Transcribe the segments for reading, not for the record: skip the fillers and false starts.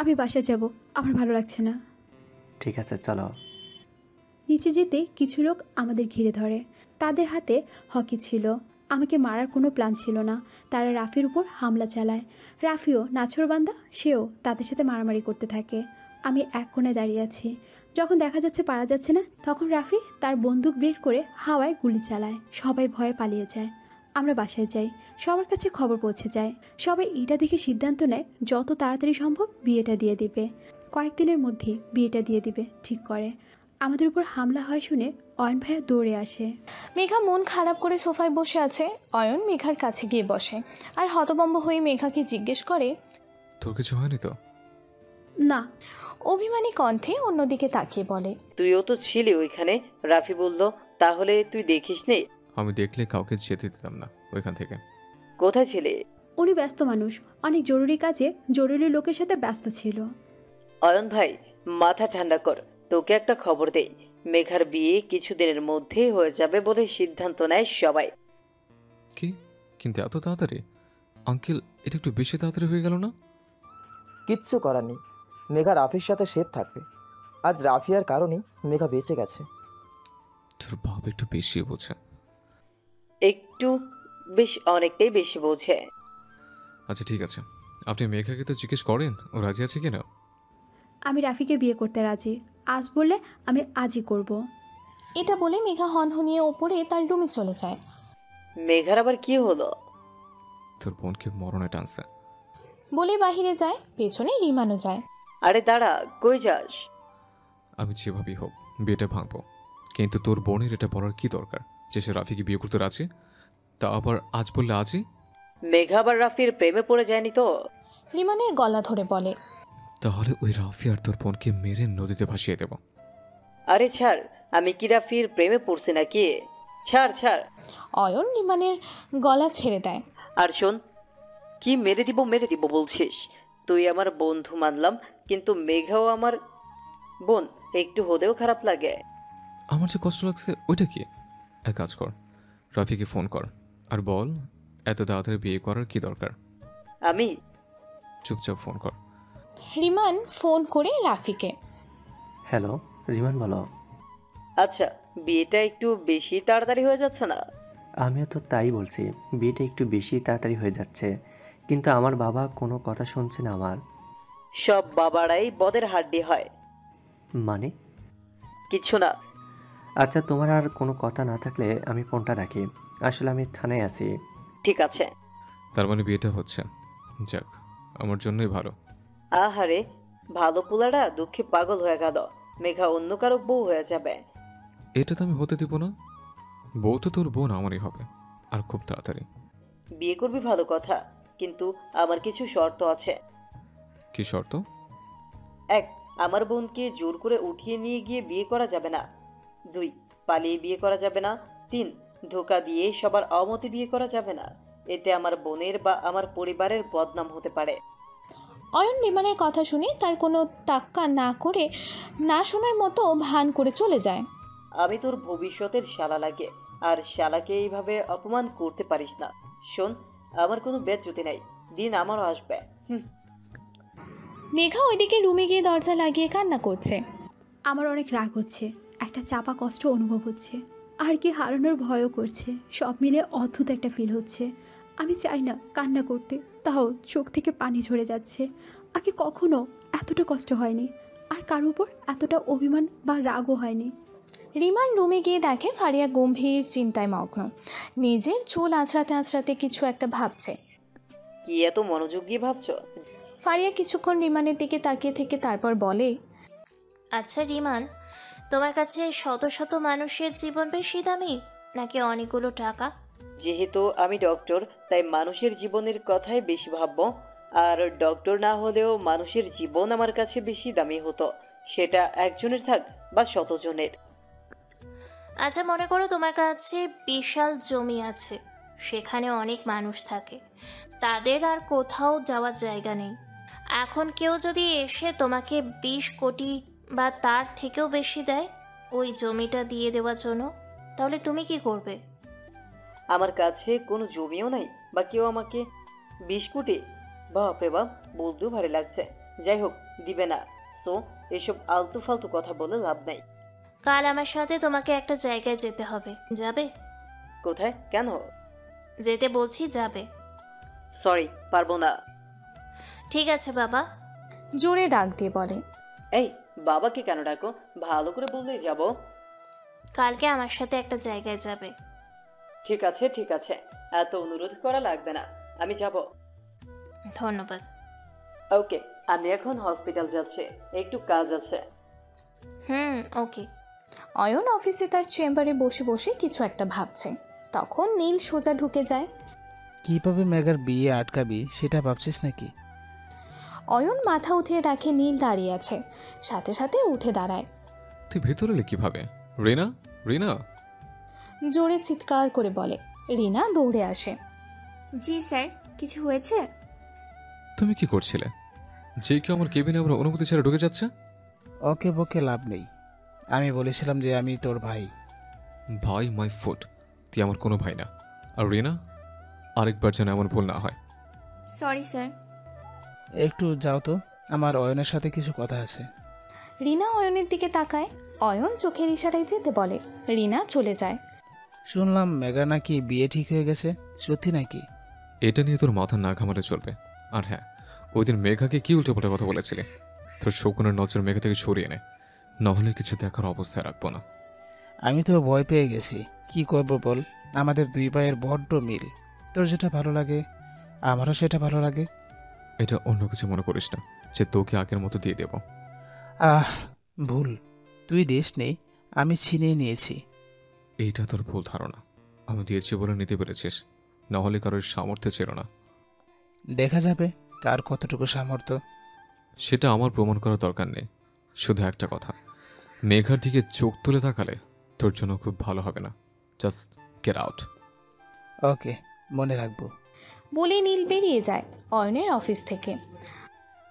আমি বাসায় যাব, আমার ভালো লাগছে না। ঠিক আছে চলো। নিচে যেতে কিছু লোক আমাদের ঘিরে ধরে। তাদের হাতে হকি ছিল। আমাকে মারার কোনো প্ল্যান ছিল না। তারা রাফির উপর হামলা চালায়। রাফিও নাছোড়বান্দা, সেও তাদের সাথে মারামারি করতে থাকে। আমি এক কোণে দাঁড়িয়ে আছি। যখন দেখা যাচ্ছে পারা যাচ্ছে না, তখন রাফি তার বন্দুক বের করে হাওয়ায় গুলি চালায়। সবাই ভয়ে পালিয়ে যায়। আমরা বাসায় যাই। সবার কাছে খবর পৌঁছে যায়। সবাই এটা দেখে সিদ্ধান্ত নেয় যত তাড়াতাড়ি সম্ভব বিয়েটা দিয়ে দিবে। কয়েকদিনের মধ্যে বিয়েটা দিয়ে দিবে ঠিক করে। আমাদের উপর হামলা হয় শুনে অয়ন ভাইয়া দৌড়ে আসে। মেঘা মন খারাপ করে সোফায় বসে আছে। অয়ন মেঘার কাছে গিয়ে বসে আর হতভম্ব হয়ে মেঘাকে জিজ্ঞেস করে, তোর কিছু হয়নি তো? না। অভিমানী কণ্ঠে অন্যদিকে তাকিয়ে বলে, তুইও তো ছিলি ওইখানে। রাফি বলল, তাহলে তুই দেখিসনি? আমি দেখলে কাউকে যেতে দিতাম না ওইখান থেকে। কোথায় ছিলে? উনি ব্যস্ত মানুষ, অনেক জরুরি কাজে জরুরি লোকের সাথে ব্যস্ত ছিল। অয়ন ভাই, মাথা ঠান্ডা কর। তোকে একটা খবর দেই, মেঘার বিয়ে কিছুদিনের মধ্যেই হয়ে যাবে বলে সিদ্ধান্ত নেয় সবাই। কি? কিন্তু এত তাড়াতাড়ি? আঙ্কেল, এটা একটু বেশি তাড়াতাড়ি হয়ে গেল না? কিচ্ছু করার নেই, মেঘা রাফির সাথে সেফ থাকবে। আজ রাফিয়ার কারণেই মেঘা বেঁচে গেছে। তোর বাপ একটু বেশি বোঝে। একটু বেশ, অনেকটাই বেশি বোঝে। আচ্ছা ঠিক আছে, আপনি মেঘাকে তো জিজ্ঞেস করেন ও রাজি আছে কিনা। আমি রাফিকে বিয়ে করতে রাজি। আজ বললে আমি আজই করব। এটা বলে মেঘা হনহনিয়ে ওপরে তার রুমে চলে যায়। মেঘার আবার কি হলো? তোর বোনকে মরণে টানছে বলে বাহিরে যায়। পেছনে রিমানও যায়। আরে দাঁড়া, কই যাস? আমি যেভাবেই হোক বিয়েটা ভাঙবো, কিন্তু তোর বোনের এটা বলার কি দরকার যে সে রাফিকে বিয়ে করতে রাজি? তা আবার আজ বললে আজই? মেঘা আবার রাফির প্রেমে পড়ে যায়নি তো? রিমানের গলা ধরে বলে, তাহলে ওই রাফি আর তোর বোনকে মেরে নদীতে ভাসিয়ে দেব। আরে ছাড়, আমি কি রাফির প্রেমে পড়ছি নাকি? ছাড় ছাড়। অয়ন রিমানের গলা ছেড়ে দেয়। আর শোন, কি মেরে দিব বলছিস? তুই আমার বন্ধু মানলাম, কিন্তু মেঘাও আমার বোন, একটু হলেও খারাপ লাগে? আমার যে কষ্ট লাগছে ওইটা কি? এক কাজ কর, রাফিকে ফোন কর আর বল এত তাড়াতাড়ি বিয়ে করার কি দরকার। আমি চুপচাপ ফোন কর। রিমান ফোন করে রাফিকে। হ্যালো রিমান বলো। আচ্ছা, বিয়েটা একটু বেশি তাড়াতাড়ি হয়ে যাচ্ছে না? আমিও তো তাই বলছি, বিয়েটা একটু বেশি তাড়াতাড়ি হয়ে যাচ্ছে, কিন্তু আমার বাবা কোনো কথা শুনছে না আমার। সব বাবারাই বদের হাড্ডি হয়। মানে? কিছু না। আচ্ছা, তোমার আর কোনো কথা না থাকলে আমি ফোনটা রাখি, আসলে আমি থানায় আছি। ঠিক আছে। তার মানে বিয়েটা হচ্ছে, যাক আমার জন্যই ভালো। আহারে, ভালো পোলারা দুঃখে পাগল হয়ে গেল। মেঘা অন্য কারো বউ হয়ে যাবে। এটা তো আমি হতে দিব না। বউ তো তোর বোন আমারই হবে, আর খুব তাড়াতাড়ি। বিয়ে করবি ভালো কথা, কিন্তু আমার কিছু শর্ত আছে। কি শর্ত? এক, আমার বোনকে জোর করে উঠিয়ে নিয়ে গিয়ে বিয়ে করা যাবে না। 2, পালিয়ে বিয়ে করা যাবে না। 3, ধোঁকা দিয়ে সবার অমতে বিয়ে করা যাবে না। এতে আমার বোনের বা আমার পরিবারের বদনাম হতে পারে। অয়ন রিমানের কথা শুনে তার কোনো তাক্কা না করে না শোনার মতো ভান করে চলে যায়। আমি তোর ভবিষ্যতের শালা লাগে, আর শালাকে এইভাবে অপমান করতে পারিস না। শোন, আমার কোনো বেজ্জতি নাই, দিন আমারও আসবে। মেঘা ওইদিকে রুমে গিয়ে দরজা লাগিয়ে কান্না করছে। আমার অনেক রাগ হচ্ছে, একটা চাপা কষ্ট অনুভব হচ্ছে, আর কি হারানোর ভয়ও করছে। সব মিলে অদ্ভুত একটা ফিল হচ্ছে। আমি চাই না কান্না করতে, তাও চোখ থেকে পানি ঝরে যাচ্ছে। আগে কখনো এতটা কষ্ট হয়নি, আর কারোর উপর এতটা অভিমান বা রাগও হয়নি। রিমান রুমে গিয়ে দেখে ফারিয়া গম্ভীর চিন্তায় মগ্ন। নিজের চুল আঁচড়াতে আঁচড়াতে কিছু একটা ভাবছে। কি এত মনোযোগ দিয়ে ভাবছো? ফারিয়া কিছুক্ষণ রিমানের দিকে তাকিয়ে থেকে তারপর বলে, আচ্ছা রিমান, তোমার কাছে শত শত মানুষের জীবন বেশি দামি নাকি অনেকগুলো টাকা? যেহেতু আমি ডক্টর, তাই মানুষের জীবনের কথাই বেশি ভাববো। আর ডক্টর না হলেও মানুষের জীবন আমার কাছে বেশি দামি হতো, সেটা একজনের থাক বা শতজনের। আচ্ছা মনে করো তোমার কাছে বিশাল জমি আছে, সেখানে অনেক মানুষ থাকে, তাদের আর কোথাও যাওয়ার জায়গা নেই। এখন কেউ যদি এসে তোমাকে 20 কোটি বা তার থেকেও বেশি দেয় ওই জমিটা দিয়ে দেওয়ার জন্য, তাহলে তুমি কি করবে? আমার কাছে কোনো জমিও নাই, বা কেউ আমাকে বিস্কুটে, বাপরে বাপ, বলতেও ভারী লাগছে। যাই হোক, দিবে না। সো এসব আলতু ফালতু কথা বলে লাভ নাই। কাল আমার সাথে তোমাকে একটা জায়গায় যেতে হবে, যাবে? কোথায়? কেন? যেতে বলছি, যাবে? সরি, পারবো না। ঠিক আছে বাবা। জোরে ডাক দিয়ে বলে। এই, বাবাকে কেন ডাকো? ভালো করে বললেই যাব। কালকে আমার সাথে একটা জায়গায় যাবে। ঠিক আছে ঠিক আছে, এত অনুরোধ করা লাগবে না, আমি যাব। ধন্যবাদ। ওকে, আমি এখন হসপিটাল যাচ্ছি, একটু কাজ আছে। ওকে। অয়ন অফিসে তার চেম্বারে বসে বসে কিছু একটা ভাবছে। তখন নীল সোজা ঢুকে যায়। কিভাবে মেঘার বিয়ে আটকাবি সেটা ভাবছিস নাকি? অয়ন মাথা উঠিয়ে দেখে নীল দাঁড়িয়ে আছে, সাথে সাথে উঠে দাঁড়ায়। তুই ভেতরে এলে কিভাবে? রিনা, রিনা! জোরে চিৎকার করে বলে। রিনা দৌড়ে আসে। জি স্যার, কিছু হয়েছে? তুমি কি করছিলে? যে কেউ আমার কেবিনে আমার অনুমতি ছাড়া ঢুকে যাচ্ছে। ওকে বকে লাভ নেই, আমি বলেছিলাম যে আমি তোর ভাই। ভাই মাই ফুট, তুই আমার কোনো ভাই না। আর রিনা, আরেকবার যেন এমন ভুল না হয়। Sorry sir. একটু যাও তো, আমার অয়নের সাথে কিছু কথা আছে। রিনা অয়নের দিকে তাকায়। অয়ন চোখের ইশারায় যেতে বলে। রিনা চলে যায়। শুনলাম মেঘা নাকি বিয়ে ঠিক হয়ে গেছে, সত্যি নাকি? এটা নিয়ে তোর মাথা না ঘামালে চলবে। আর হ্যাঁ, ওই দিন মেঘাকে কি উল্টোপাল্টা কথা বলেছিলে? তোর শকুনের নজর মেঘা থেকে সরিয়ে নে, নাহলে কিছু দেখার অবস্থায় রাখবো না। আমি তো ভয় পেয়ে গেছি, কি করব বল। আমাদের দুই ভাইয়ের বড্ড মিল, তোর যেটা ভালো লাগে আমারও সেটা ভালো লাগে। এটা অন্য কিছু মনে করিস না যে তোকে আগের মতো দিয়ে দেব। ভুল, তুই দিস নেই, আমি ছিনিয়ে নিয়েছি। এইটা তোর ভুল ধারণা। আমি দিয়েছি বলে নিতে পেরেছিস, নাহলে কারোর সামর্থ্য ছিল না। দেখা যাবে কার কতটুকু সামর্থ্য। সেটা আমার প্রমাণ করার দরকার নেই। শুধু একটা কথা, মেঘার দিকে চোখ তুলে তাকালে তোর জন্য খুব ভালো হবে না। Just get out. ওকে, মনে রাখবো। বলে নীল বেরিয়ে যায় অয়নের অফিস থেকে।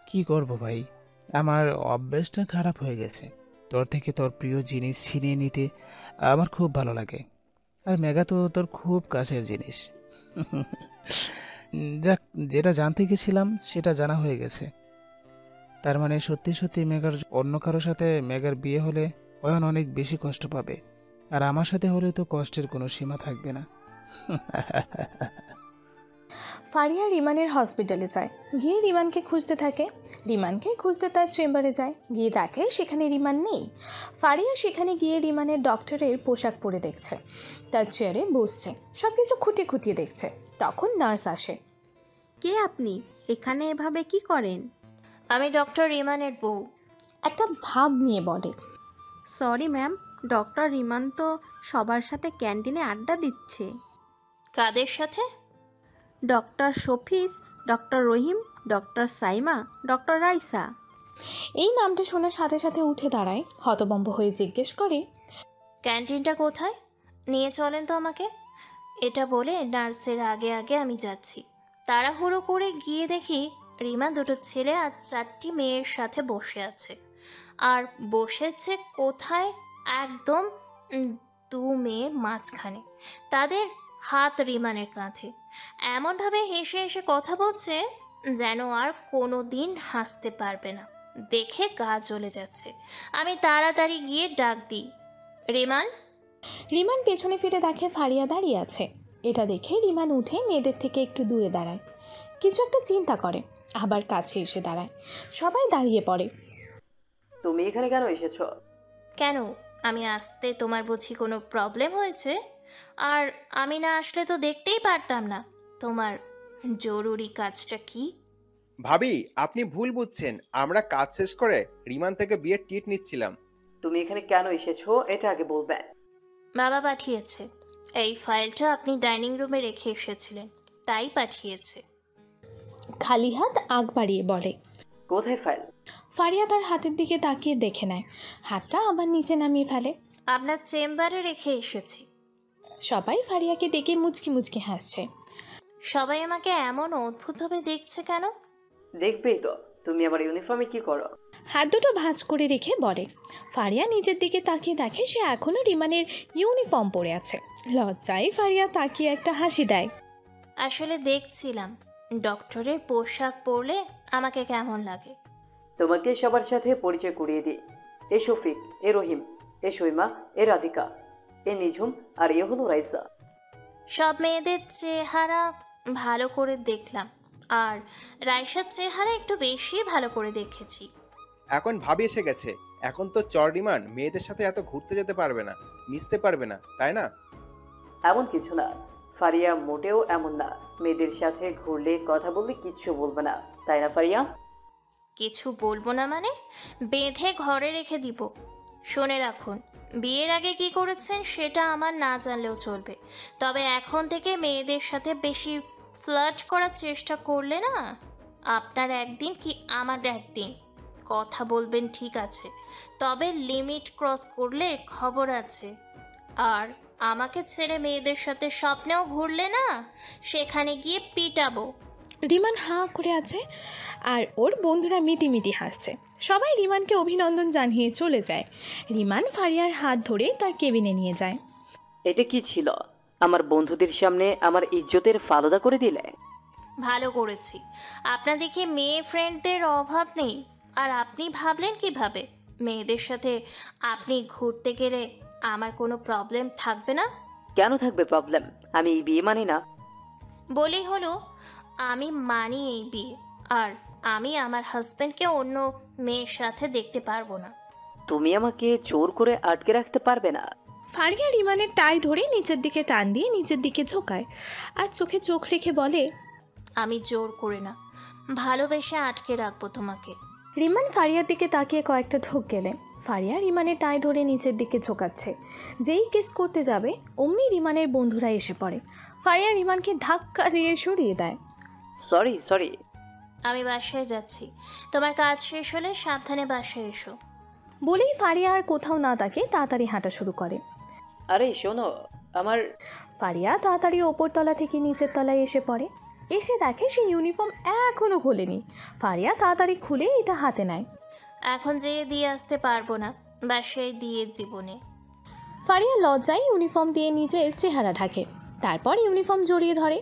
কি করব ভাই, আমার অভ্যেসটা খারাপ হয়ে গেছে। তোর থেকে তোর প্রিয় জিনিস ছিনিয়ে নিতে আমার খুব ভালো লাগে। আর মেঘা তো তোর খুব কাছের জিনিস। যাক, যেটা জানতে গেছিলাম সেটা জানা হয়ে গেছে। তার মানে সত্যি সত্যি মেঘার অন্য কারোর সাথে মেঘার বিয়ে হলে অয়ন অনেক বেশি কষ্ট পাবে, আর আমার সাথে হলে তো কষ্টের কোনো সীমা থাকবে না। ফারিয়া রিমানের হসপিটালে যায়। গিয়ে রিমানকে খুঁজতে থাকে। রিমানকে খুঁজতে তার চেম্বারে যায়। গিয়ে দেখে সেখানে রিমান নেই। ফারিয়া সেখানে গিয়ে রিমানের ডক্টরের পোশাক পরে দেখছে। তার চেয়ারে বসছে, সব কিছু খুঁটিয়ে খুঁটিয়ে দেখছে। তখন নার্স আসে। কে আপনি? এখানে এভাবে কি করেন? আমি ডক্টর রিমানের বউ। একটা ভাব নিয়ে বলে। সরি ম্যাম, ডক্টর রিমান তো সবার সাথে ক্যান্টিনে আড্ডা দিচ্ছে। কাদের সাথে? ডক্টর শফিস, ডক্টর রহিম, ডক্টর সাইমা, ডক্টর রাইসা। এই নামটা শোনার সাথে সাথে উঠে দাঁড়ায়। হতভম্ব হয়ে জিজ্ঞেস করে, ক্যান্টিনটা কোথায়? নিয়ে চলেন তো আমাকে। এটা বলে নার্সের আগে আগে আমি যাচ্ছি। তাড়াহুড়ো করে গিয়ে দেখি রিমা দুটো ছেলে আর 4টি মেয়ের সাথে বসে আছে। আর বসেছে কোথায়? একদম 2 মেয়ের মাঝখানে। তাদের হাত রিমানের কাঁধে। এমনভাবে হেসে হেসে কথা বলছে যেন আর কোনো দিন হাসতে পারবে না। দেখে গা জ্বলে যাচ্ছে। আমি তাড়াতাড়ি গিয়ে ডাক দিই, রিমান। রিমান পেছনে ফিরে দেখে ফারিয়া দাঁড়িয়ে আছে। এটা দেখে রিমান উঠে মেয়েদের থেকে একটু দূরে দাঁড়ায়। কিছু একটা চিন্তা করে, আবার কাছে এসে দাঁড়ায়। সবাই দাঁড়িয়ে পড়ে। তুমি এখানে কেন এসেছো? কেন, আমি আসতে তোমার বুঝি কোনো প্রবলেম হয়েছে? আর আমি না আসলে তো দেখতেই পারতাম না তোমার জরুরি কাজটা কি। ভাবি, আপনি ভুল বুঝছেন। আমরা কাজ শেষ করে রিমান থেকে বিয়ের টিট নিচ্ছিলাম। তুমি এখানে কেন এসেছো এটা আগে বলবে। বাবা পাঠিয়েছে। এই ফাইলটা আপনি ডাইনিং রুমে রেখে এসেছিলেন, তাই পাঠিয়েছে। খালি হাত আগ বাড়িয়ে বলে। কোথায় ফাইল? ফারিয়া তার হাতের দিকে তাকিয়ে দেখে নেয়। হাতটা আবার নিচে নামিয়ে ফেলে। আপনার চেম্বারে রেখে এসেছি। সবাই ফারিয়াকে দেখে মুচকি মুচকি হাসছে। সবাই আমাকে এমন অদ্ভুতভাবে দেখছে কেন? দেখবেই তো, তুমি আমার ইউনিফর্মে কি করো। হাত দুটো ভাঁজ করে রেখে বলে। ফারিয়া নিজের দিকে তাকিয়ে দেখে সে এখনো রিমানের ইউনিফর্ম পরে আছে। লজ্জায় ফারিয়া তাকিয়ে একটা হাসি দেয়। আসলে দেখছিলাম ডক্টরের পোশাক পরলে আমাকে কেমন লাগে। তোমাকে সবার সাথে পরিচয় করিয়ে দিই। এ শফিক, এ রহিম, এ সৈমা, এ রাধিকা, এ নিঝুম, আর এ হলো রাইসা। সব মেয়েদের চেহারা ভালো করে দেখলাম, আর রাইসার চেহারা একটু বেশি ভালো করে দেখেছি। এখন ভাবি এসে গেছে, এখন তো চর রিমান মেয়েদের সাথে এত ঘুরতে যেতে পারবে না, মিশতে পারবে না, তাই না? এমন কিছু না, ফারিয়া মোটেও এমন না। মেয়েদের সাথে ঘুরলে কথা বললে কিচ্ছু বলবে না, তাই না ফারিয়া? কিছু বলবো না মানে? বেঁধে ঘরে রেখে দিব। শুনে রাখুন, বিয়ের আগে কি করেছেন সেটা আমার না জানলেও চলবে, তবে এখন থেকে মেয়েদের সাথে বেশি ফ্লার্ট করার চেষ্টা করলে না, আপনার একদিন কি আমার একদিন। কথা বলবেন ঠিক আছে, তবে লিমিট ক্রস করলে খবর আছে। আর আমাকে ছেড়ে মেয়েদের সাথে স্বপ্নেও ঘুরলে না, সেখানে গিয়ে পিটাবো। রিমান হাঁ করে আছে আর ওর বন্ধুরা মিটিমিটি হাসছে। সবাই রিমানকে অভিনন্দন জানিয়ে চলে যায়। রিমান ফারিয়ার হাত ধরে তার কেবিনে নিয়ে যায়। এটা কি ছিল? আমার বন্ধুদের সামনে আমার ইজ্জতের ফালুদা করে দিলে। ভালো করেছি, আপনাদেরকে মেয়ে ফ্রেন্ডদের অভাব নেই। আর আপনি ভাবলেন কিভাবে মেয়েদের সাথে আপনি ঘুরতে গেলে আমার কোনো প্রবলেম থাকবে না? কেন থাকবে প্রবলেম? আমি এই বিয়ে মানি না। বলি হলো, আমি মানি এই বিয়ে, আর আমি আমার হাজব্যান্ডকে অন্য মেয়ের সাথে দেখতে পারবো না। তুমি আমাকে জোর করে আটকে রাখতে পারবে না। ফারিয়া রিমানের টাই ধরে নিচের দিকে টান দিয়ে নিচের দিকে ঝোঁকায় আর চোখে চোখ রেখে বলে, আমি জোর করে না, ভালোবেসে আটকে রাখবো তোমাকে। রিমান ফারিয়ার দিকে তাকিয়ে কয়েকটা ঢোক গেলে ফারিয়া রিমানের টাই ধরে নিচের দিকে ঝোঁকাচ্ছে। যেই কিস করতে যাবে অমনি রিমানের বন্ধুরা এসে পড়ে। ফারিয়া রিমানকে ধাক্কা দিয়ে সরিয়ে দেয়। Sorry sorry. আমি বাসায় যাচ্ছি, তোমার কাজ শেষ হলে সাবধানে বাসায় এসো। বলেই ফারিয়া আর কোথাও না তাকে তাড়াতাড়ি হাঁটা শুরু করে। আরে শোনো, আমার ফারিয়া তাড়াতাড়ি ওপর তলা থেকে নিচের তলায় এসে পড়ে। এসে দেখে সেই ইউনিফর্ম এখনও খোলেনি। ফারিয়া তাড়াতাড়ি খুলে এটা হাতে নেয়। এখন যেয়ে দিয়ে আসতে পারবো না, বাসায় দিয়ে দিবনে। ফারিয়া লজ্জায় ইউনিফর্ম দিয়ে নিজের চেহারা ঢাকে, তারপর ইউনিফর্ম জড়িয়ে ধরে।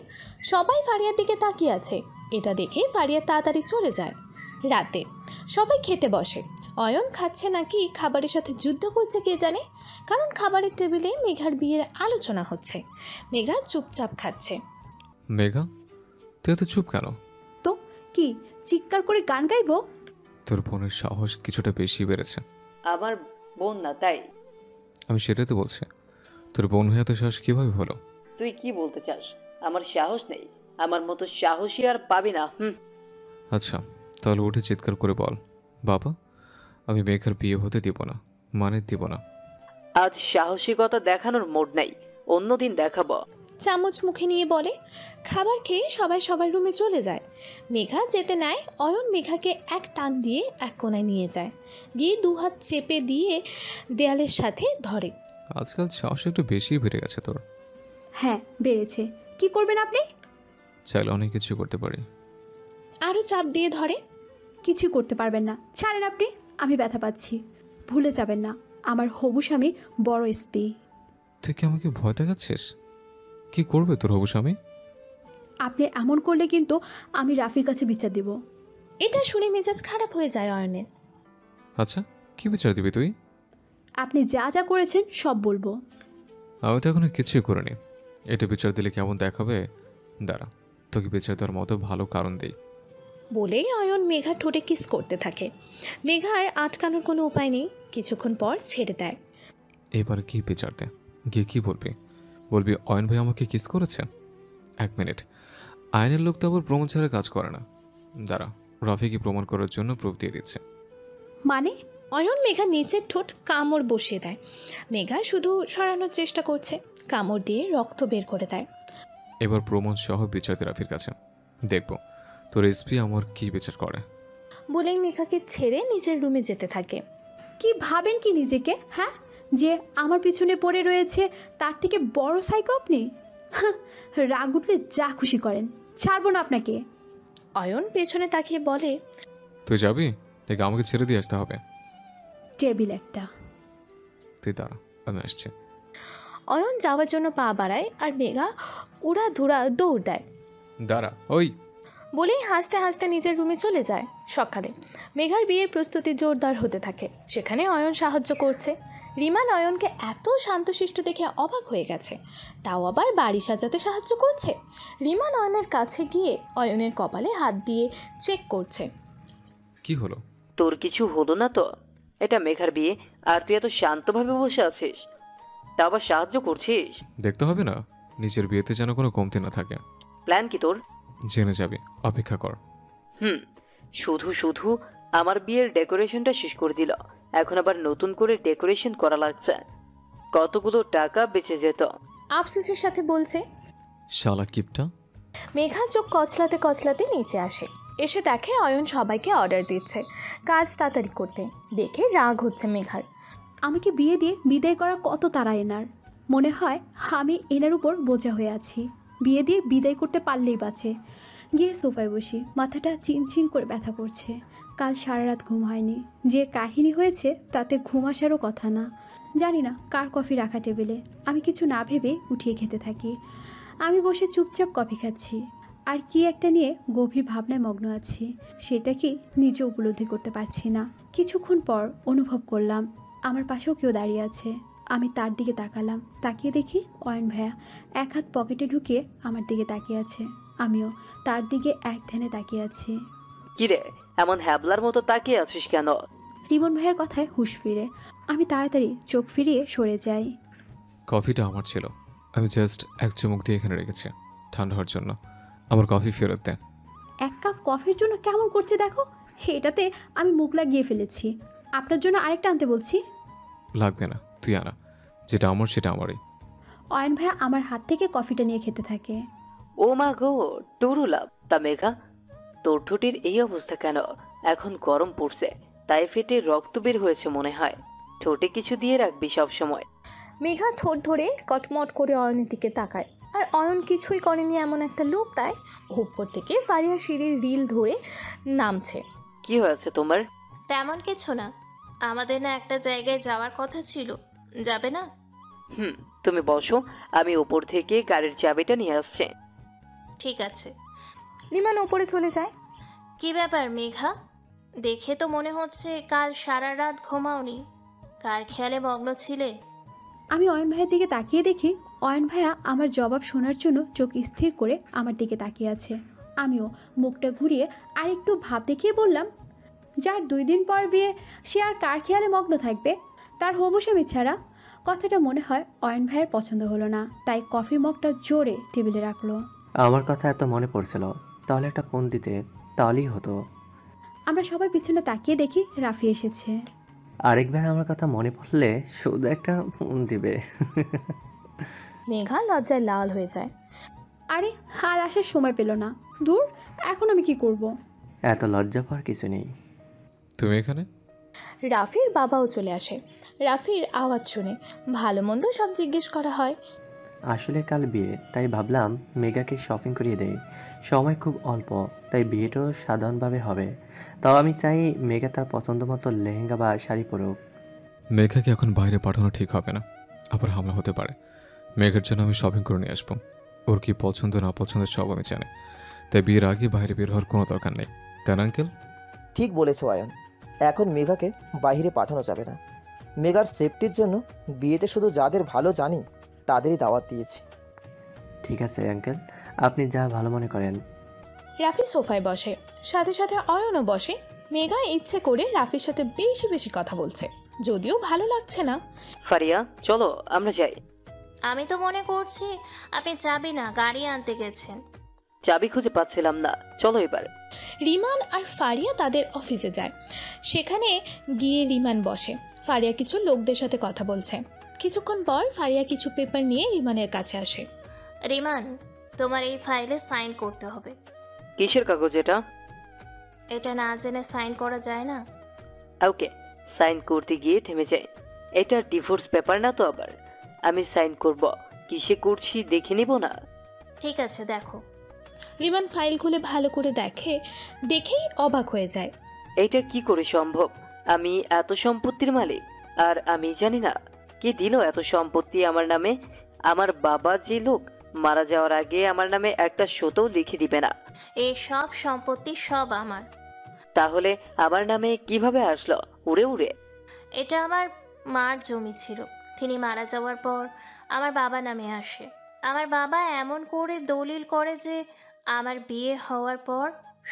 সবাই ফারিয়ার দিকে তাকিয়ে আছে। এটা দেখে ফারিয়া তাড়াতাড়ি চলে যায়। রাতে সবাই খেতে বসে। অয়ন খাচ্ছে নাকি খাবারের সাথে যুদ্ধ করছে কে জানে, কারণ খাবারের টেবিলে মেঘার বিয়ের আলোচনা হচ্ছে। মেঘা চুপচাপ খাচ্ছে। মেঘা, তুই এত চুপ কেন? তো কি চিৎকার করে গান গাইবো? তোর বোনের সাহস কিছুটা বেশি বেড়েছে। আমার বোন না তাই? আমি সেটাই তো বলছি, তোর বোন হয়ে এত সাহস কিভাবে হলো? তুই কি বলতে চাস? আমার সাহস নেই? আমার মতো সাহসী আর পাবি না। আচ্ছা, তাহলে উঠে চিৎকার করে বল, বাবা আমি মেঘার বিয়ে হতে দিব না, মানে দিব না। আজ সাহসিকতা দেখানোর মোড নাই, অন্যদিন দেখাবো। চামচ মুখে নিয়ে বলে। খাবার খেয়ে সবাই সবার রুমে চলে যায়। মেঘা যেতে নেয়, অয়ন মেঘাকে এক টান দিয়ে এক কোণায় নিয়ে যায়, গিয়ে দুহাত চেপে দিয়ে দেয়ালের সাথে ধরে। আজকাল সাহস একটু বেশি বেড়ে গেছে তোর। হ্যাঁ বেড়েছে। কি করবেন আপনি? চাইলে অনেক কিছু করতে পারি। আরও চাপ দিয়ে ধরে। কিছু করতে পারবেন না, ছাড়েন আপনি। আমি ব্যথা পাচ্ছি। ভুলে যাবেন না, আমার হবু স্বামী বড় এসপি। তুই কি আমাকে ভয় দেখাচ্ছিস? কি করবে তোর হবু স্বামী? আপনি এমন করলে কিন্তু আমি রাফির কাছে বিচার দেব। এটা শুনে মেজাজ খারাপ হয়ে যায় অয়নের। আচ্ছা, কি বিচার দিবি তুই? আপনি যা যা করেছেন সব বলবো। আমি তো এখনো কিছুই করিনি। এটা বিচার দিলে কেমন দেখাবে? দাঁড়া, তোকে বিচার দেওয়ার মতো ভালো কারণ দেই। বলেই অয়ন মেঘার ঠোঁটে কিস করতে থাকে। মেঘার আটকানোর কোনো উপায় নেই, কিছুক্ষণ পর ছেড়ে দেয়। এবার কি বিচার দে, গিয়ে কি বলবি? বলবি অয়ন ভাই আমাকে কিস করেছে? এক মিনিট, আইনের লোক তো আবার প্রমাণ ছাড়া কাজ করে না। দাঁড়া, রাফিকে প্রমাণ করার জন্য প্রুফ দিয়ে দিচ্ছে। মানে? অয়ন মেঘা নিচের ঠোঁট কামড় বসিয়ে দেয়। মেঘা শুধু সরানোর চেষ্টা করছে, কামড় দিয়ে রক্ত বের করে দেয়। এবার প্রমাণ সহ বিচার দে রাফির কাছে, দেখবো তোর এসপি আমার কি বিচার করে। বলেই মেঘাকে ছেড়ে নিজের রুমে যেতে থাকে। কি ভাবেন কি নিজেকে? হ্যাঁ, যে আমার পিছনে পড়ে রয়েছে তার থেকে বড় সাইকো আপনি? রাগ উঠলে যা খুশি করেন, ছাড়বো না আপনাকে। অয়ন পেছনে তাকিয়ে বলে, তুই যাবি নাকি আমাকে ছেড়ে দিয়ে আসতে হবে? টেবিল একটা। তুই দাঁড়া, আমি আসছি। অয়ন যাওয়ার জন্য পা বাড়ায় আর মেঘা উড়াধুরা দৌড় দেয়। দাঁড়া, ওই বলেই হাসতে হাসতে নিজের রুমে চলে যায়। সকালে মেঘার বিয়ের প্রস্তুতি জোরদার হতে থাকে। সেখানে অয়ন সাহায্য করছে। রিমান অয়নকে এত শান্তশিষ্ট দেখে অবাক হয়ে গেছে, তাও আবার বাড়ি সাজাতে সাহায্য করছে। রিমান অয়নের কাছে গিয়ে অয়নের কপালে হাত দিয়ে চেক করছে। কি হলো? তোর কিছু হলো না তো? এটা মেঘার বিয়ে আর তুই এত শান্তভাবে বসে আছিস, তা আবার সাহায্য করছিস? দেখতে হবে না নিজের বিয়েতে যেন কোনো কমতি না থাকে। প্ল্যান কি তোর? জেনে যাবি, অপেক্ষা কর। শুধু শুধু আমার বিয়ের ডেকোরেশনটা শেষ করে দিল, এখন আবার নতুন করে ডেকোরেশন করা লাগছে, কতগুলো টাকা বেঁচে যেত। আফসোসের সাথে বলছে। শালা কিপটা। মেঘা চোখ কচলাতে কচলাতে নিচে আসে। এসে দেখে অয়ন সবাইকে অর্ডার দিচ্ছে কাজ তাড়াতাড়ি করতে। দেখে রাগ হচ্ছে মেঘার। আমাকে বিয়ে দিয়ে বিদায় করা কত তারা এনার। মনে হয় আমি এনার উপর বোঝা হয়ে আছি। বিয়ে দিয়ে বিদায় করতে পারলেই বাঁচে। গিয়ে সোফায় বসি, মাথাটা চিনচিন করে ব্যথা করছে। কাল সারা রাত ঘুম হয়নি। যে কাহিনী হয়েছে তাতে ঘুম আসারও কথা না। জানি না কার কফি রাখা টেবিলে। আমি কিছু না ভেবে উঠিয়ে খেতে থাকি। আমি বসে চুপচাপ কফি খাচ্ছি আর কি একটা নিয়ে গভীর ভাবনায় মগ্ন আছি। সেটা কি নিজে উপলব্ধি করতে পারছি না। কিছুক্ষণ পর অনুভব করলাম আমার পাশেও কেউ দাঁড়িয়ে আছে। আমি তার দিকে তাকালাম। তাকিয়ে দেখি অয়ন ভাইয়া এক হাত পকেটে ঢুকিয়ে আমার দিকে তাকিয়ে আছে। আমিও তার দিকে এক ধ্যানে তাকিয়ে আছি। কিরে, এমন হ্যাবলার মতো তাকিয়ে আছিস কেন? রিমন ভাইয়ের কথায় হুঁশ ফিরে আমি তাড়াতাড়ি চোখ ফিরিয়ে সরে যাই। কফিটা আমার ছিল, আমি জাস্ট এক চুমুক দিয়ে এখানে রেখেছি ঠান্ডা হওয়ার জন্য। আমার কফি ফেরত দে। এক কাপ কফির জন্য কেমন করছে দেখো। এটাতে আমি মুখ লাগিয়ে ফেলেছি। আপনার জন্য আরেকটা আনতে বলছি। লাগবে না, তুই আনা। যেটা আমার সেটা আমারই। অয়ন ভাইয়া আমার হাত থেকে কফিটা নিয়ে খেতে থাকে। ও মা গো, টুরু লাভ। তা মেঘা, তোর ঠোঁটের এই অবস্থা কেন? এখন গরম পড়ছে তাই ফেটে রক্ত বের হয়েছে মনে হয়। ঠোঁটে কিছু দিয়ে রাখবি সব সময়। মেঘা ঠোঁট ধরে কটমট করে অয়নের দিকে তাকায়। আর অয়ন কিছুই করেনি এমন একটা লোক তাই। উপর থেকে ফারিয়া সিঁড়ির রিল ধরে নামছে। কি হয়েছে তোমার? তেমন কিছু না, আমাদের না একটা জায়গায় যাওয়ার কথা ছিল, যাবে না? তুমি বসো, আমি উপর থেকে গাড়ির চাবিটা নিয়ে আসছি। ঠিক আছে। রিমান ওপরে চলে যায়। কি ব্যাপার মেঘা, দেখে তো মনে হচ্ছে কাল সারা রাত ঘুমাওনি। কার খেয়ালে মগ্ন ছিলে? আমি অয়ন ভাইয়ের দিকে তাকিয়ে দেখি অয়ন ভাইয়া আমার জবাব শোনার জন্য চোখ স্থির করে আমার দিকে তাকিয়ে আছে। আমিও মুখটা ঘুরিয়ে আর একটু ভাব দেখিয়ে বললাম, যার 2 দিন পর বিয়ে সে আর কার খেয়ালে মগ্ন থাকবে, তার হবু স্বামী ছাড়া। কথাটা মনে হয় অয়ন ভাইয়ের পছন্দ হলো না, তাই কফির মগটা জোরে টেবিলে রাখলো। আমার কথা এত মনে পড়ছিল, তাহলে একটা ফোন দিতে, তাহলেই হতো। আমরা সবাই পিছনে তাকিয়ে দেখি রাফি এসেছে। আরেকবার আমার কথা মনে পড়লে শুধু একটা ফোন দিবে। মেঘা লজ্জায় লাল হয়ে যায়। আরে আর আসার সময় পেল না। দূর, এখন আমি কি করব? এত লজ্জা পাওয়ার কিছু নেই। তুমি এখানে? রাফির বাবাও চলে আসে। রাফির আওয়াজ শুনে ভালো মন্দ সব জিজ্ঞেস করা হয়। আসলে কাল বিয়ে, তাই ভাবলাম মেগাকে শপিং করিয়ে দেই। সময় খুব অল্প, তাই বিয়েটাও সাধারণভাবে হবে। তাও আমি চাই মেগা তার পছন্দ মতো লেহেঙ্গা বা শাড়ি পরুক। মেঘাকে এখন বাইরে পাঠানো ঠিক হবে না, আবার হামলা হতে পারে। মেঘার জন্য আমি শপিং করে নিয়ে আসবো। ওর কি পছন্দ না পছন্দের সব আমি জানি, তাই বিয়ের আগে বাইরে বের হওয়ার কোনো দরকার নেই, তাই না আঙ্কেল? ঠিক বলেছো অয়ন, এখন মেঘাকে বাইরে পাঠানো যাবে না। মেঘার সেফটির জন্য বিয়েতে শুধু যাদের ভালো জানি তাদেরই দাওয়াত দিয়েছি। ঠিক আছে আঙ্কেল, আপনি যা ভালো মনে করেন। রাফি সোফায় বসে, সাথে সাথে অয়নও বসে। মেঘা ইচ্ছে করে রাফির সাথে বেশি বেশি কথা বলছে, যদিও ভালো লাগছে না। ফারিয়া, চলো আমরা যাই। আমি তো মনে করছি আপনি চাবি না গাড়ি আনতে গেছেন। চাবি খুঁজে পাচ্ছিলাম না, চলো এবার। রিমান আর ফারিয়া তাদের অফিসে যায়। সেখানে গিয়ে রিমান বসে। ফারিয়া কিছু লোকদের সাথে কথা বলছে। কিছুক্ষণ পর ফারিয়া কিছু পেপার নিয়ে রিমানের কাছে আসে। রিমান, তোমার এই ফাইলে সাইন করতে হবে। কিসের কাগজ এটা? এটা না জেনে সাইন করা যায় না। ওকে, সাইন করতে গিয়ে থেমে যাই। এটা ডিভোর্স পেপার না তো আবার? আমি সাইন করব, কিসে করছি দেখে নিব না? ঠিক আছে, দেখো। রিমান ফাইল খুলে ভালো করে দেখেই অবাক হয়ে যায়। এটা কি করে সম্ভব? আমি এত সম্পত্তির মালিক আর আমি জানি না? কে দিল এত সম্পত্তি আমার নামে? আমার বাবা যে লোক মারা যাওয়ার আগে আমার নামে একটা শতও লিখে দিবে না। এই সব সম্পত্তি সব আমার। তাহলে আমার নামে কিভাবে আসলো উড়ে উড়ে? এটা আমার মার জমি ছিল, তিনি মারা যাওয়ার পর আমার বাবা নামে আসে। আমার বাবা এমন করে দলিল করে যে আমার বিয়ে হওয়ার পর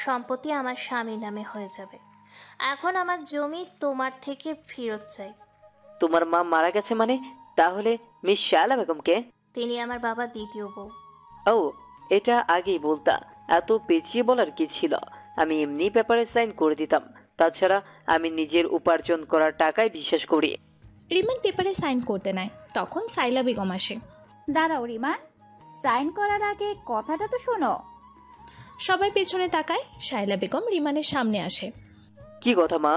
সম্পত্তি আমার স্বামীর নামে হয়ে যাবে। এখন আমার জমি তোমার থেকে ফেরত চাই। তোমার মা মারা গেছে মানে? তাহলে মিস শায়লা বেগমকে? তিনি আমার বাবার দ্বিতীয় বউ। ও, এটা আগেই বলতা, এত পেঁচিয়ে বলার কি ছিল? আমি এমনি পেপারে সাইন করে দিতাম। তাছাড়া আমি নিজের উপার্জন করার টাকায় বিশ্বাস করি। রিমান পেপারে সাইন করতে নেয়, তখন সাইলা বেগম আসে। দাঁড়াও রিমান, সাইন করার আগে কথাটা তো শোনো। সবাই পেছনে তাকায়, শায়লা বেগম রিমানের সামনে আসে। কি কথা মা?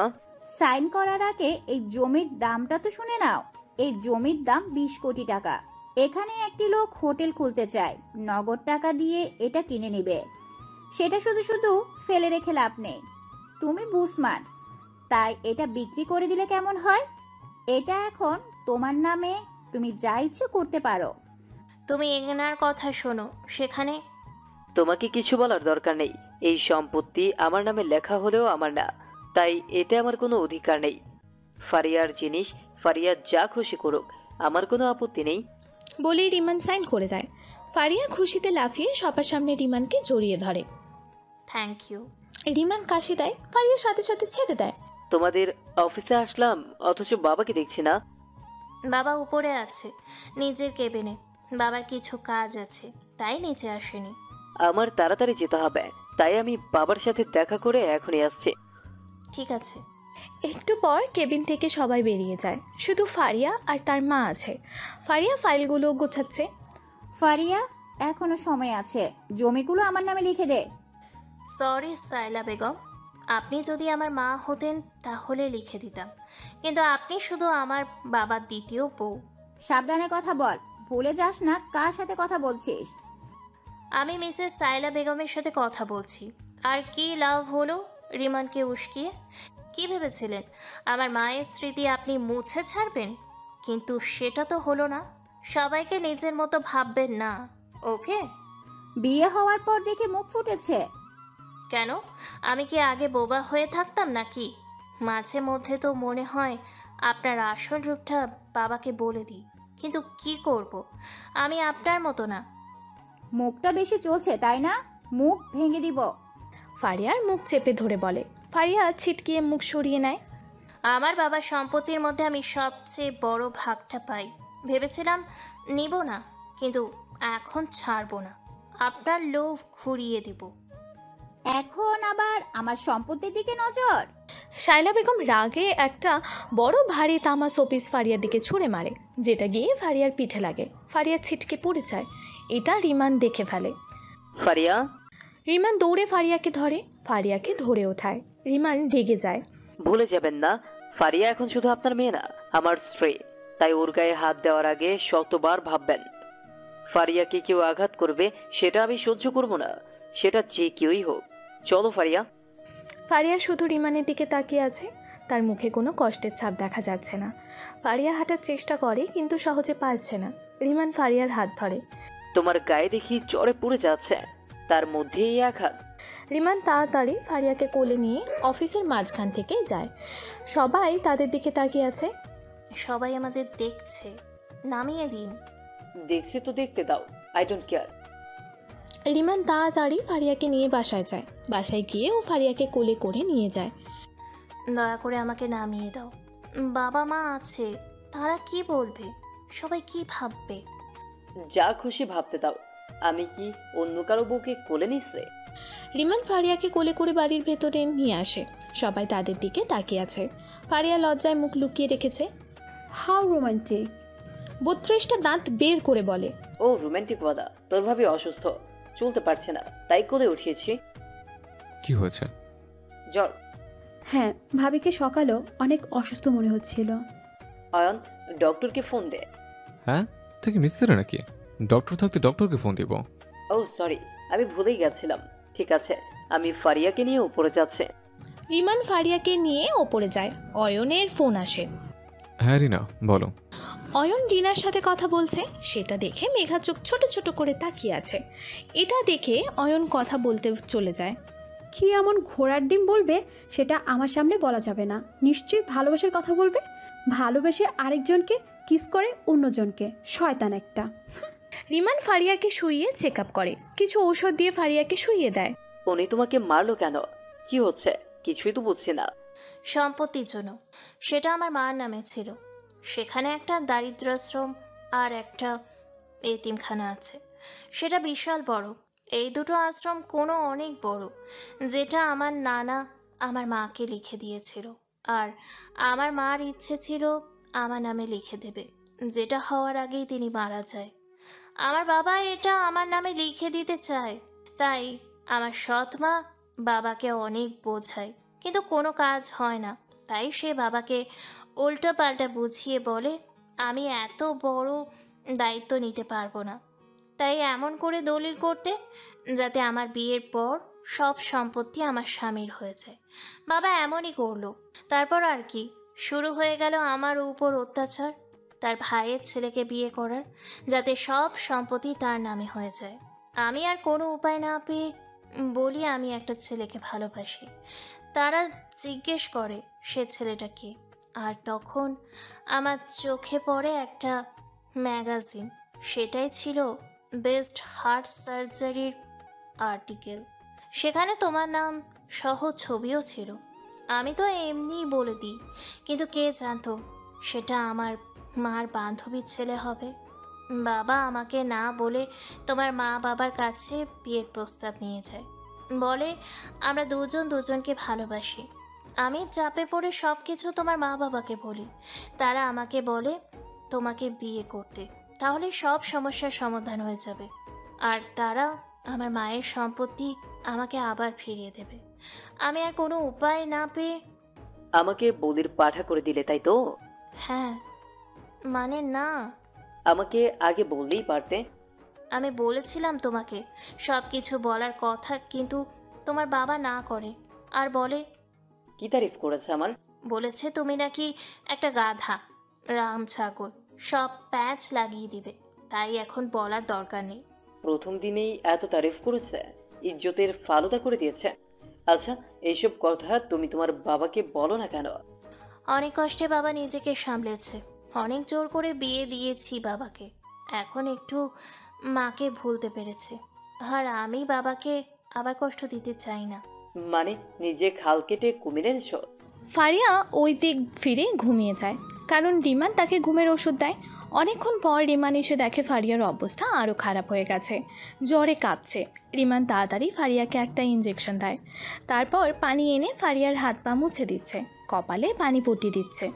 সাইন করার আগে এই জমির দামটা তো শুনে নাও। এই জমির দাম 20 কোটি টাকা। এখানে একটি লোক হোটেল খুলতে চায়, নগদ টাকা দিয়ে এটা কিনে নেবে। সেটা শুধু শুধু ফেলে রেখে লাভ নেই। তুমি বুঝমান, তাই এটা বিক্রি করে দিলে কেমন হয়? এটা এখন তোমার নামে, তুমি যা ইচ্ছে করতে পারো। তুমি এনার কথা শোনো। সেখানে তোমাকে কিছু বলার দরকার নেই। এই সম্পত্তি আমার নামে লেখা হলেও আমার না, তাই এতে আমার কোনো অধিকার নেই। ফারিয়ার জিনিস ফারিয়া যা খুশি করুক, আমার কোনো আপত্তি নেই। বলেই রিমান সাইন করে দেয়। ফারিয়া খুশিতে লাফিয়ে সবার সামনে রিমানকে জড়িয়ে ধরে। Thank you. রিমান কাশি দেয়, ফারিয়ার সাথে সাথে ছেড়ে দেয়। তোমাদের অফিসে আসলাম, অথচ বাবাকে দেখছি না। বাবা উপরে আছে নিজের কেবিনে। বাবার কিছু কাজ আছে, তাই নিচে আসেনি। আমার তাড়াতাড়ি যেতে হবে, তাই আমি বাবার সাথে দেখা করে এখনই আসছি। ঠিক আছে। একটু পর কেবিন থেকে সবাই বেরিয়ে যায়, শুধু ফারিয়া আর তার মা আছে। ফারিয়া ফাইলগুলো গোছাচ্ছে। ফারিয়া, এখনো সময় আছে, জমিগুলো আমার নামে লিখে দে। সরি সাইলা বেগম, আপনি যদি আমার মা হতেন তাহলে লিখে দিতাম, কিন্তু আপনি শুধু আমার বাবার দ্বিতীয় বউ। সাবধানে কথা বল, ভুলে যাস না কার সাথে কথা বলছিস। আমি মিসেস সাইলা বেগমের সাথে কথা বলছি। আর কি লাভ হলো রিমানকে উস্কিয়ে? কি ভেবেছিলেন আমার মায়ের স্মৃতি আপনি মুছে ছাড়বেন? কিন্তু সেটা তো হলো না। সবাইকে নিজের মতো ভাববেন না, ওকে? বিয়ে হওয়ার পর দেখে মুখ ফুটেছে। কেন, আমি কি আগে বোবা হয়ে থাকতাম নাকি? মাঝে মধ্যে তো মনে হয় আপনার আসল রূপটা বাবাকে বলে দিই, কিন্তু কি করব, আমি আপনার মতো না। মুখটা বেশি চলছে তাই না? মুখ ভেঙে দিব। ফারিয়ার মুখ চেপে ধরে বলে। ফারিয়া ছিটকিয়ে মুখ সরিয়ে নেয়। আমার বাবার সম্পত্তির মধ্যে আমি সবচেয়ে বড় ভাগটা পাই। ভেবেছিলাম নিব না, কিন্তু এখন ছাড়বো না। আপনার লোভ ঘুরিয়ে দিব। এখন আবার আমার সম্পত্তির দিকে নজর। শায়লা বেগম রাগে একটা বড় ভারী তামা শোপিস ফারিয়ার দিকে ছুঁড়ে মারে, যেটা গিয়ে ফারিয়ার পিঠে লাগে। ফারিয়া ছিটকে পড়ে যায়। এটা রিমান দেখে ফেলে। ফারিয়া! রিমান দৌড়ে ফারিয়াকে ধরে, ফারিয়াকে ধরে ওঠায়। রিমান রেগে যায়। ভুলে যাবেন না, ফারিয়া এখন শুধু আপনার মেয়ে না, আমার স্ত্রী। তাই ওর গায়ে হাত দেওয়ার আগে শতবার ভাববেন। ফারিয়াকে কেউ আঘাত করবে সেটা আমি সহ্য করব না, সেটা যে কেউই হোক। চলো ফারিয়া। ফারিয়া শুধু রিমানের দিকে তাকিয়ে আছে, তার মুখে কোনো কষ্টের ছাপ দেখা যাচ্ছে না। ফারিয়া হাঁটার চেষ্টা করে, কিন্তু সহজে পারছে না। রিমান ফারিয়ার হাত ধরে। তোমার গায়ে দেখি জ্বরে পড়ে যাচ্ছে, তার মধ্যেই আঘাত। রিমান তাড়াতাড়ি ফারিয়াকে কোলে নিয়ে অফিসের মাঝখান থেকে যায়। সবাই তাদের দিকে তাকিয়ে আছে। সবাই আমাদের দেখছে, নামিয়ে দিন। দেখছি তো দেখতে দাও, আই ডোন্ট কেয়ার। রিমান তাড়াতাড়ি ফারিয়াকে নিয়ে বাসায় যায়। বাসায় গিয়ে ও ফারিয়াকে কোলে করে নিয়ে যায়। দয়া করে আমাকে নামিয়ে দাও। বাবা মা আছে, তারা কি বলবে, সবাই কি ভাববে? যা খুশি ভাবতে দাও। আমি কি অন্য কারো বউকে কোলে নিচ্ছে? রিমান ফারিয়াকে কোলে করে বাড়ির ভেতরে নিয়ে আসে। সবাই তাদের দিকে তাকিয়ে আছে। ফারিয়া লজ্জায় মুখ লুকিয়ে রেখেছে। How romantic! 32টা দাঁত বের করে বলে, ও রোমান্টিক ওয়াদা, তোর ভাবি অসুস্থ, চলতে পারছে না, তাই কোলে উঠিয়েছি। কি হয়েছে? জ্বর। হ্যাঁ, ভাবিকে সকালেও অনেক অসুস্থ মনে হচ্ছিল। অয়ন, ডক্টরকে ফোন দে। হ্যাঁ, তুই কি মিস্ত্রি নাকি? ডক্টর থাকতে ডক্টরকে ফোন দিব? ও সরি, আমি ভুলেই গেছিলাম। ঠিক আছে, আমি ফারিয়াকে নিয়ে উপরে যাচ্ছি। রিমান ফারিয়াকে নিয়ে ওপরে যায়। অয়নের ফোন আসে। হ্যাঁ রিনা, বলো। অয়ন রিনার সাথে কথা বলছে, সেটা দেখে মেঘা চোখ ছোট ছোট করে তাকিয়ে আছে। এটা দেখে অয়ন কথা বলতে চলে যায়। কি এমন ঘোড়ার ডিম বলবে সেটা আমার সামনে বলা যাবে না। নিশ্চয়ই ভালোবাসার কথা বলবে। ভালোবেসে আরেকজনকে কিস করে অন্যজনকে, শয়তান একটা। রিমান ফারিয়াকে শুইয়ে চেক আপ করে, কিছু ঔষধ দিয়ে ফারিয়াকে শুইয়ে দেয়। উনি তোমাকে মারলো কেন? কি হচ্ছে? কিছুই তো বুঝছি না। সম্পত্তির জন্য। সেটা আমার মার নামে ছিল। সেখানে একটা দারিদ্রাশ্রম আর একটা এতিমখানা আছে। সেটা বিশাল বড়। এই দুটো আশ্রম কোনো অনেক বড়, যেটা আমার নানা আমার মাকে লিখে দিয়েছিল। আর আমার মার ইচ্ছে ছিল আমার নামে লিখে দেবে, যেটা হওয়ার আগেই তিনি মারা যায়। আমার বাবা এটা আমার নামে লিখে দিতে চায়, তাই আমার সৎ মা বাবাকে অনেক বোঝায়, কিন্তু কোনো কাজ হয় না। তাই সে বাবাকে উল্টো পাল্টা বুঝিয়ে বলে আমি এত বড় দায়িত্ব নিতে পারবো না। তাই এমন করে দলিল করতে যাতে আমার বিয়ের পর সব সম্পত্তি আমার স্বামীর হয়ে যায়। বাবা এমনই করলো। তারপর আর কি, শুরু হয়ে গেল আমার উপর অত্যাচার, তার ভাইয়ের ছেলেকে বিয়ে করার, যাতে সব সম্পত্তি তার নামে হয়ে যায়। আমি আর কোনো উপায় না পেয়ে বলি আমি একটা ছেলেকে ভালোবাসি। তারা জিজ্ঞেস করে সে ছেলেটা কে, আর তখন আমার চোখে পড়ে একটা ম্যাগাজিন। সেটাই ছিল বেস্ট হার্ট সার্জারির আর্টিকেল। সেখানে তোমার নাম সহ ছবিও ছিল। আমি তো এমনিই বলে দিই, কিন্তু কে জানতো সেটা আমার মার বান্ধবীর ছেলে হবে। বাবা আমাকে না বলে তোমার মা বাবার কাছে বিয়ের প্রস্তাব নিয়ে যায়, বলে আমরা দুজন দুজনকে ভালোবাসি। আমি চাপে পড়ে সব কিছু তোমার মা বাবাকে বলি। তারা আমাকে বলে তোমাকে বিয়ে করতে, তাহলে সব সমস্যার সমাধান হয়ে যাবে, আর তারা আমার মায়ের সম্পত্তি আমাকে আবার ফিরিয়ে দেবে। আমি আর কোনো উপায় না পেয়ে আমাকে বলির পাঠা করে দিলে, তাই তো? হ্যাঁ, মানে না, আমাকে আগে বললেই পারতে। আমি বলেছিলাম তোমাকে সব কিছু বলার কথা, কিন্তু তোমার বাবা না করে, আর বলে কি তারিফ করেছে আমার? বলেছে তুমি নাকি একটা গাধা, রাম ছাগল, সব প্যাচ লাগিয়ে দিবে, তাই এখন বলার দরকার নেই। প্রথম দিনেই এত তারিফ করেছে, ইজ্জতের ফালুদা করে দিয়েছে। আচ্ছা, এইসব কথা তুমি তোমার বাবাকে বলো না কেন? অনেক কষ্টে বাবা নিজেকে সামলেছে, অনেক জোর করে বিয়ে দিয়েছি বাবাকে, এখন একটু মাকে ভুলতে পেরেছে, আর আমি বাবাকে আবার কষ্ট দিতে চাই না। মানে নিজে খাল কেটে কুমির এনেছো? ফারিয়া ওই দিক ফিরে ঘুমিয়ে যায়, কারণ রিমান তাকে ঘুমের ওষুধ দেয়। অনেকক্ষণ পর রিমান এসে দেখে ফারিয়ার অবস্থা আরও খারাপ হয়ে গেছে, জ্বরে কাঁপছে। রিমান তাড়াতাড়ি ফারিয়াকে একটা ইঞ্জেকশন দেয়, তারপর পানি এনে ফারিয়ার হাত পা মুছে দিচ্ছে, কপালে পানি পটি দিচ্ছে।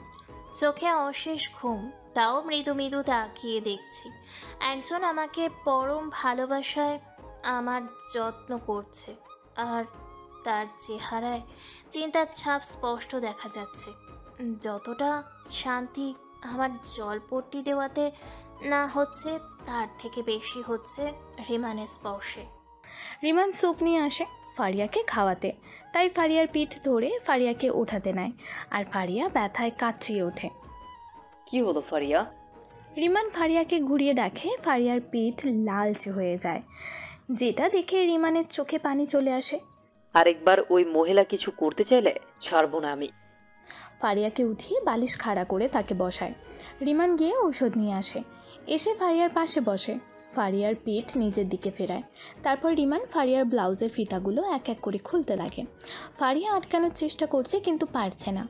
চোখে অশেষ ঘুম, তাও মৃদু মৃদু তাকিয়ে দেখছি একজন আমাকে পরম ভালোবাসায় আমার যত্ন করছে, আর তার চেহারায় চিন্তার ছাপ স্পষ্ট দেখা যাচ্ছে। যতটা শান্তি আমার জলপট্টি দেওয়াতে না হচ্ছে, তার থেকে বেশি হচ্ছে রিমানের স্পর্শে। রিমান স্যুপ নিয়ে আসে ফারিয়াকে খাওয়াতে, তাই ফারিয়ার পিঠ ধরে ফারিয়াকে ওঠাতে নেয়, আর ফারিয়া ব্যথায় কাতরিয়ে ওঠে। কি হলো ফারিয়া? রিমান ফারিয়াকে ঘুরিয়ে দেখে ফারিয়ার পিঠ লালচে হয়ে যায়, যেটা দেখে রিমানের চোখে পানি চলে আসে। আরেকবার ওই মহিলা কিছু করতে চাইলে ছাড়বো না আমি। ফারিয়াকে উঠিয়ে বালিশ খাড়া করে তাকে বসায়। রিমান গিয়ে ঔষধ নিয়ে আসে, এসে ফারিয়ার পাশে বসে। ফারিয়ার পিঠ নিজের দিকে ফেরায়, তারপর রিমান ফারিয়ার ব্লাউজের ফিতাগুলো এক এক করে খুলতে লাগে। ফারিয়া আটকানোর চেষ্টা করছে, কিন্তু পারছে না।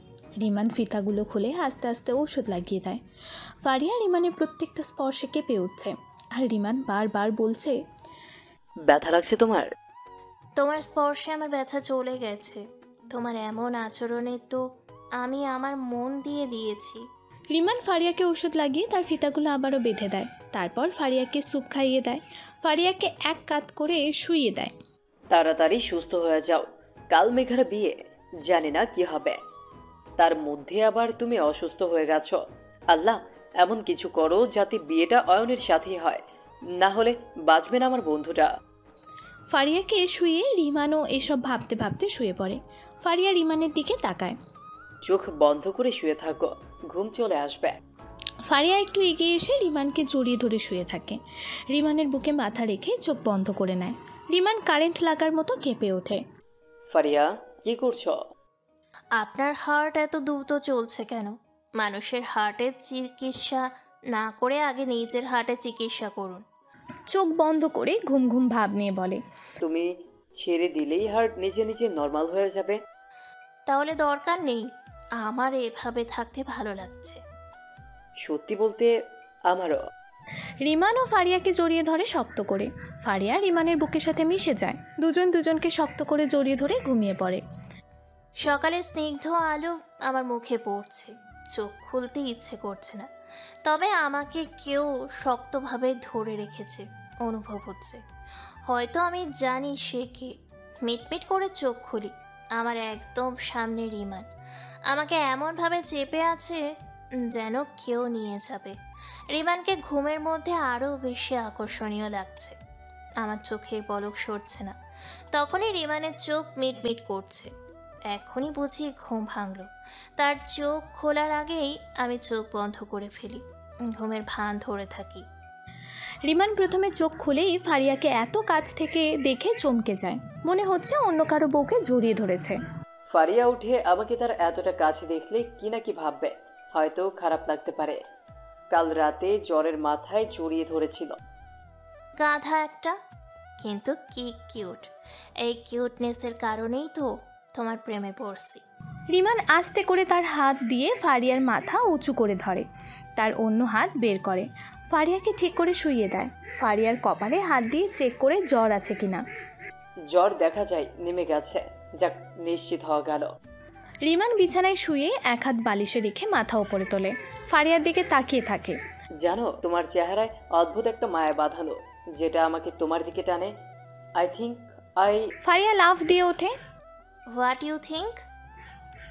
রিমান ফিতাগুলো খুলে আস্তে আস্তে ওষুধ লাগিয়ে দেয়। ফারিয়া রিমানের প্রত্যেকটা স্পর্শে কেঁপে উঠছে, আর রিমান বারবার বলছে, ব্যথা লাগছে তোমার? তোমার স্পর্শে আমার ব্যথা চলে গেছে। তোমার এমন আচরণে তো আমি আমার মন দিয়ে দিয়েছি। রিমান ফারিয়াকে ওষুধ লাগিয়ে তার ফিতাগুলো আবারও বেঁধে দেয়, তারপর ফারিয়াকে স্যুপ খাইয়ে দেয়, ফারিয়াকে এক কাত করে শুইয়ে দেয়। তাড়াতাড়ি সুস্থ হয়ে যাও, কাল মেঘার বিয়ে, জানি না কি হবে, তার মধ্যে আবার তুমি অসুস্থ হয়ে গেছো। আল্লাহ এমন কিছু করো যাতে বিয়েটা অয়নের সাথেই হয়, না হলে বাঁচবে না আমার বন্ধুটা। ফারিয়াকে শুয়ে রিমানও এসব ভাবতে ভাবতে শুয়ে পড়ে। ফারিয়া রিমানের দিকে তাকায়। চোখ বন্ধ করে শুয়ে থাকো, ঘুম চলে আসবে। ফারিয়া একটু এগিয়ে এসে রিমানকে জড়িয়ে ধরে শুয়ে থাকে। রিমানের বুকে মাথা রেখে চোখ বন্ধ করে নেয়। রিমান কারেন্ট লাগার মতো কেঁপে ওঠে। ফারিয়া কি করছো? আপনার হার্ট এত দ্রুত চলছে কেন? মানুষের হার্টের চিকিৎসা না করে আগে নিজের হার্টের চিকিৎসা করুন। চোখ বন্ধ করে ঘুম ঘুম ভাব নিয়ে বলে। তুমি ছেড়ে দিলেই হার্ট নিজে নিজে নর্মাল হয়ে যাবে। তাহলে দরকার নেই, আমার এভাবে থাকতে ভালো লাগছে। সত্যি বলতে আমারও। রিমান ও ফারিয়াকে জড়িয়ে ধরে শক্ত করে। ফারিয়া রিমানের বুকের সাথে মিশে যায়। দুজন দুজনকে শক্ত করে জড়িয়ে ধরে ঘুমিয়ে পড়ে। সকালে স্নিগ্ধ আলো আমার মুখে পড়ছে, চোখ খুলতে ইচ্ছে করছে না, তবে আমাকে কেউ শক্তভাবে ধরে রেখেছে অনুভব হচ্ছে। হয়তো আমি জানি সে কে। মিটমিট করে চোখ খুলি, আমার একদম সামনে রিমান আমাকে এমনভাবে চেপে আছে যেন কেউ নিয়ে যাবে। রিমানকে ঘুমের মধ্যে আরও বেশি আকর্ষণীয় লাগছে। আমার চোখের পলক সরছে না। তখনই রিমানের চোখ মিটমিট করছে। এখনই বুঝি ঘুম ভাঙল। তার চোখ খোলার আগেই আমি চোখ বন্ধ করে ফেলি, ঘুমের ভান ধরে থাকি। রিমান প্রথমে চোখ খুলেই ফারিয়াকে এত কাছ থেকে দেখে চমকে যায়। মনে হচ্ছে অন্য কারো বউকে জড়িয়ে ধরেছে। ফারিয়া উঠে আমাকে তার এতটা কাছে দেখলে কি না কি ভাববে, হয়তো খারাপ লাগতে পারে। কাল রাতে জ্বরের মাথায় জড়িয়ে ধরেছিল। গাধা একটা, কিন্তু কি কিউট। এই কিউটনেসের কারণেই তো তোমার প্রেমে পড়ছি। রিমান আস্তে করে তার হাত দিয়ে ফারিয়ার মাথা উঁচু করে ধরে, তার অন্য হাত বের করে ফারিয়াকে ঠিক করে শুইয়ে দেয়। ফারিয়ার কপালে হাত দিয়ে চেক করে জ্বর আছে কিনা। জ্বর দেখা যায় নেমে গেছে, যাক নিশ্চিত হওয়া গেল। রিমান বিছানায় শুয়ে এক হাত বালিশে রেখে মাথা উপরে তোলে, ফারিয়ার দিকে তাকিয়ে থাকে। জানো, তোমার চেহারায় অদ্ভুত একটা মায়া বাঁধানো, যেটা আমাকে তোমার দিকে টানে। ফারিয়া লাফ দিয়ে ওঠে। What you think?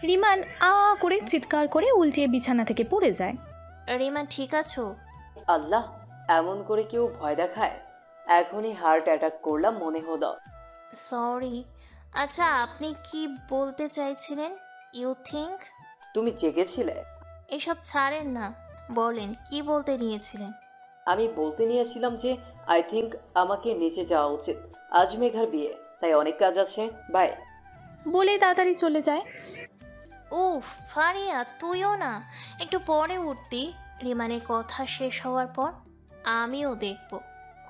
রিমান আ করে চিৎকার করে উল্টিয়ে বিছানা থেকে পড়ে যায়। রিমান ঠিক আছো? আল্লাহ, এমন করে কেউ ভয় দেখায়? এখনই হার্ট অ্যাটাক করলাম মনে হলো। সরি। আচ্ছা, আপনি কি বলতে চাইছিলেন? You think? তুমি জেগেছিলে? এসব ছাড়েন না, বলেন কি বলতে নিয়েছিলেন? আমি বলতে নিয়েছিলাম যে আই থিঙ্ক আমাকে নিচে যাওয়া উচিত। আজ মেঘার বিয়ে, তাই অনেক কাজ আছে। বাই বলে তাড়াতাড়ি চলে যায়। উফ ফারিয়া, তুইও না একটু পরে উঠতি। রিমানের কথা শেষ হওয়ার পর আমিও দেখব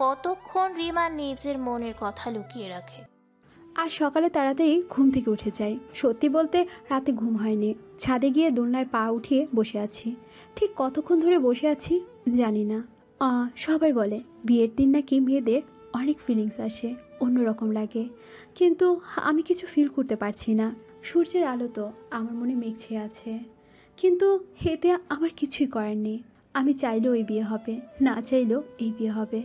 কতক্ষণ রিমান নিজের মনের কথা লুকিয়ে রাখে। আজ সকালে তাড়াতাড়ি ঘুম থেকে উঠে যাই। সত্যি বলতে রাতে ঘুম হয়নি। ছাদে গিয়ে দোলনায় পা উঠিয়ে বসে আছি। ঠিক কতক্ষণ ধরে বসে আছি জানি না। সবাই বলে বিয়ের দিন নাকি মেয়েদের অনেক ফিলিংস আসে, অন্যরকম লাগে, কিন্তু আমি কিছু ফিল করতে পারছি না। সূর্যের আলো তো আমার মনে মেঘ ছেয়ে আছে, কিন্তু এতে আমার কিছুই করার নেই। আমি চাইলেও এই বিয়ে হবে, না চাইলেও এই বিয়ে হবে।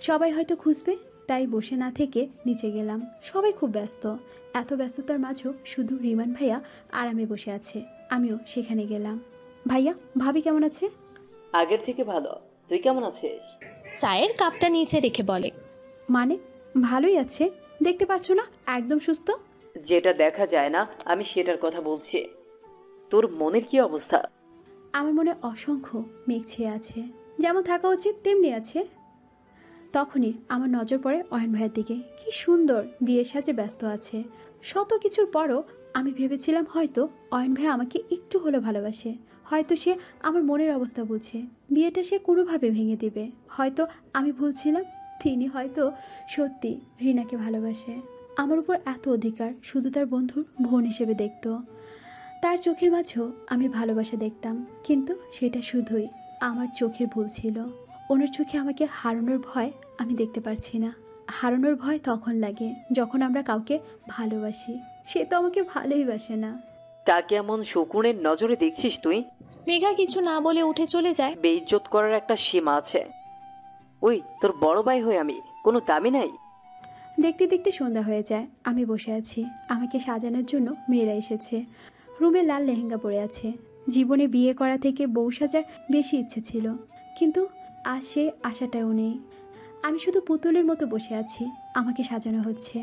সবাই হয়তো খুঁজবে, তাই বসে না থেকে নিচে গেলাম। সবাই খুব ব্যস্ত, এত ব্যস্ততার মাঝেও শুধু রিমান ভাইয়া আরামে বসে আছে। আমিও সেখানে গেলাম। ভাইয়া, ভাবি কেমন আছে? আগের থেকে ভালো। তুই কেমন আছিস? চায়ের কাপটা নিচে রেখে বলে। মানে ভালোই আছে, দেখতে পাচ্ছ না একদম সুস্থ। যেটা দেখা যায় না আমি সেটার কথা বলছি। তোর মনের কি অবস্থা? আমার মনে অসংখ্য মেঘ ছেয়ে আছে, যেমন থাকা উচিত তেমনি আছে। তখনই আমার নজর পড়ে অয়ন ভাইয়ের দিকে। কি সুন্দর বিয়ের সাজে ব্যস্ত আছে। শত কিছুর পরও আমি ভেবেছিলাম হয়তো অয়ন ভাই আমাকে একটু হলেও ভালোবাসে, হয়তো সে আমার মনের অবস্থা বুঝে বিয়েটা সে কোনোভাবে ভেঙে দিবে। হয়তো আমি ভুলছিলাম, তিনি হয়তো সত্যি রিনাকে ভালোবাসে। আমার উপর এত অধিকার শুধু তার বন্ধুর বোন হিসেবে দেখত। তার চোখের মাঝেও আমি ভালোবাসা দেখতাম, কিন্তু সেটা শুধুই আমার চোখের ভুল ছিল। ওনার চোখে আমাকে হারানোর ভয় আমি দেখতে পারছি না। হারানোর ভয় তখন লাগে যখন আমরা কাউকে ভালোবাসি। সে তো আমাকে ভালোই বাসে না। কাকে এমন শকুনের নজরে দেখছিস তুই? মেঘা কিছু না বলে উঠে চলে যায়। বেইজ্জত করার একটা সীমা আছে। ওই তোর বড় ভাই হয়ে আমি কোনো দামি নাই? দেখতে দেখতে সন্ধ্যা হয়ে যায়। আমি বসে আছি, আমাকে সাজানোর জন্য মেয়েরা এসেছে। রুমে লাল লেহেঙ্গা পরে আছে। জীবনে বিয়ে করা থেকে বউ সাজার বেশি ইচ্ছে ছিল, কিন্তু আজ সে আশাটাও নেই। আমি শুধু পুতুলের মতো বসে আছি, আমাকে সাজানো হচ্ছে।